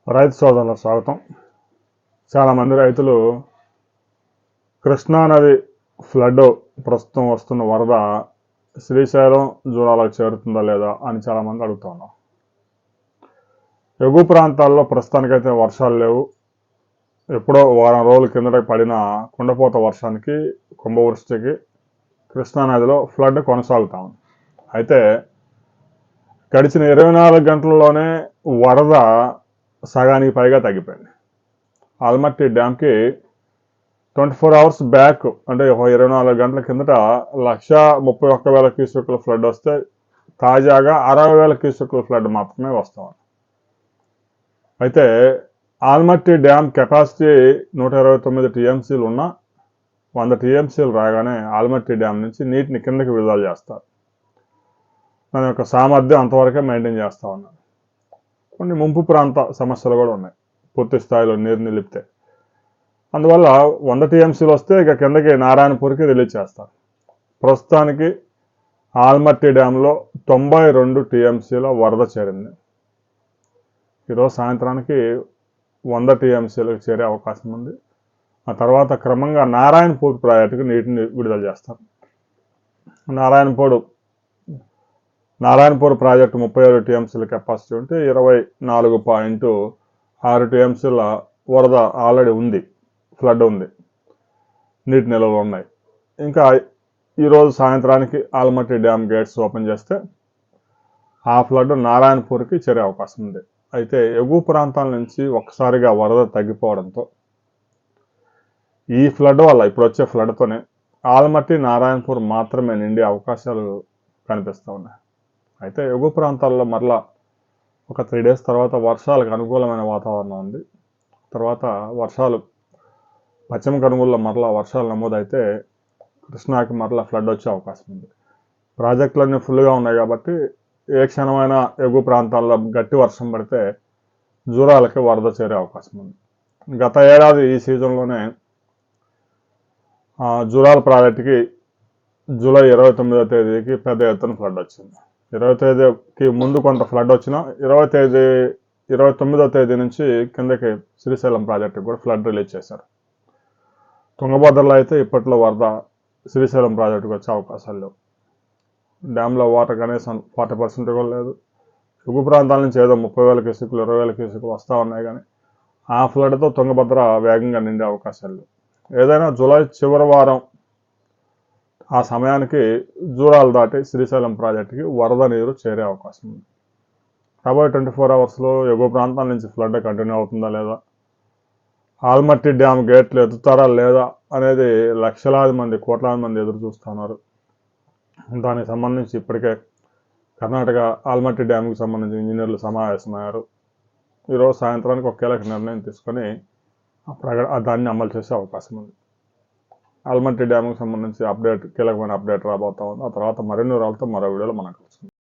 రైతు సోదరులకు స్వాగతం. చాలామంది రైతులు కృష్ణానది ఫ్లడ్ ప్రస్తుతం వస్తున్న వరద శ్రీశైలం జూరాలకు చేరుతుందా లేదా అని చాలామంది అడుగుతున్నారు. ఎగువ ప్రాంతాల్లో ప్రస్తుతానికైతే వర్షాలు లేవు. ఎప్పుడో వారం రోజుల కిందట పడిన కుండపోత వర్షానికి కుంభవృష్టికి కృష్ణానదిలో ఫ్లడ్ కొనసాగుతా ఉంది. అయితే గడిచిన 24 గంటల్లోనే వరద సగానికి పైగా తగ్గిపోయింది. ఆల్మట్టి డ్యామ్కి 24 అవర్స్ బ్యాక్ అంటే 24 గంటల కిందట 131,000 క్యూసెక్కుల ఫ్లడ్ వస్తే తాజాగా 60,000 క్యూసెక్కుల ఫ్లడ్ మాత్రమే వస్తాం. అయితే ఆల్మట్టి డ్యామ్ కెపాసిటీ 129 టీఎంసీలు ఉన్న 100 టీఎంసీలు రాగానే ఆల్మట్టి డ్యామ్ నుంచి నీటిని కిందకి విడుదల చేస్తారు. దాని యొక్క సామర్థ్యం అంతవరకే మెయింటైన్ చేస్తూ ఉన్నారు. కొన్ని ముంపు ప్రాంత సమస్యలు కూడా ఉన్నాయి పూర్తి స్థాయిలో నీరు నిలిపితే. అందువల్ల 100 టీఎంసీలు వస్తే ఇక కిందకి నారాయణపూర్కి రిలీజ్ చేస్తారు. ప్రస్తుతానికి ఆల్మట్టి డ్యాంలో 92 టీఎంసీల వరద చేరింది. ఈరోజు సాయంత్రానికి 100 టీఎంసీలకు చేరే అవకాశం ఉంది. ఆ తర్వాత క్రమంగా నారాయణపూర్ ప్రాజెక్టుకు నీటిని విడుదల చేస్తారు. నారాయణపూర్ ప్రాజెక్టు 37 టీఎంసీల కెపాసిటీ ఉంటే 24.6 టీఎంసీల వరద ఆల్రెడీ ఉంది, ఫ్లడ్ ఉంది, నీటి నిల్వలు ఉన్నాయి. ఇంకా ఈరోజు సాయంత్రానికి ఆల్మట్టి డ్యామ్ గేట్స్ ఓపెన్ చేస్తే ఆ ఫ్లడ్ నారాయణపూర్కి చేరే అవకాశం ఉంది. అయితే ఎగువ ప్రాంతాల నుంచి ఒక్కసారిగా వరద తగ్గిపోవడంతో ఈ ఫ్లడ్ వల్ల ఇప్పుడు వచ్చే ఫ్లడ్తోనే ఆల్మట్టి నారాయణపూర్ మాత్రమే నిండే అవకాశాలు కనిపిస్తూ ఉన్నాయి. అయితే ఎగువ ప్రాంతాల్లో మరలా ఒక 3 డేస్ తర్వాత వర్షాలకు అనుకూలమైన వాతావరణం ఉంది. తర్వాత వర్షాలు పశ్చిమ కనుమల్లో మరలా వర్షాలు నమోదైతే కృష్ణాకి మరలా ఫ్లడ్ వచ్చే అవకాశం ఉంది. ప్రాజెక్టులన్నీ ఫుల్గా ఉన్నాయి కాబట్టి ఏ క్షణమైనా ఎగువ ప్రాంతాల్లో గట్టి వర్షం పడితే జూరాలకి వరద చేరే అవకాశం ఉంది. గత ఏడాది ఈ సీజన్లోనే జూరాల ప్రాజెక్టుకి జూలై 29వ తేదీకి పెద్ద ఎత్తున ఫ్లడ్ వచ్చింది. 20వ తేదీకి ముందు కొంత ఫ్లడ్ వచ్చినా 29వ తేదీ నుంచి కిందకి శ్రీశైలం ప్రాజెక్టుకి కూడా ఫ్లడ్ రిలీజ్ చేశారు. తుంగభద్రలో అయితే ఇప్పట్లో వరద శ్రీశైలం ప్రాజెక్టుకు వచ్చే అవకాశాలు లేవు. డ్యాంలో వాటర్ కనీసం 40% కూడా లేదు. ఎగువ ప్రాంతాల నుంచి ఏదో 30,000 క్యూసెక్కులు 20,000 క్యూసెక్కులు వస్తూ ఉన్నాయి, కానీ ఆ ఫ్లడ్తో తుంగభద్ర వేగంగా నిండే అవకాశాలు లేవు. ఏదైనా జూలై చివరి వారం ఆ సమయానికి జూరాలు దాటి శ్రీశైలం ప్రాజెక్టుకి వరద నీరు చేరే అవకాశం ఉంది. రాబోయే 24 అవర్స్లో ఎగువ ప్రాంతాల నుంచి ఫ్లడ్ కంటిన్యూ అవుతుందా లేదా, ఆల్మట్టి డ్యామ్ గేట్లు ఎత్తుతారా లేదా అనేది లక్షలాది మంది కోట్లాది మంది ఎదురు చూస్తున్నారు. దానికి సంబంధించి ఇప్పటికే కర్ణాటక ఆల్మట్టి డ్యామ్కి సంబంధించి ఇంజనీర్లు సమావేశమయ్యారు. ఈరోజు సాయంత్రానికి ఒక కీలక నిర్ణయం తీసుకొని దాన్ని అమలు చేసే అవకాశం ఉంది. ఆల్మట్టి డ్యామ్కి సంబంధించి కీలకమైన అప్డేట్ రాబోతా ఉంది. ఆ తర్వాత మరిన్ని వివరాలతో మరో వీడియోలో మనకు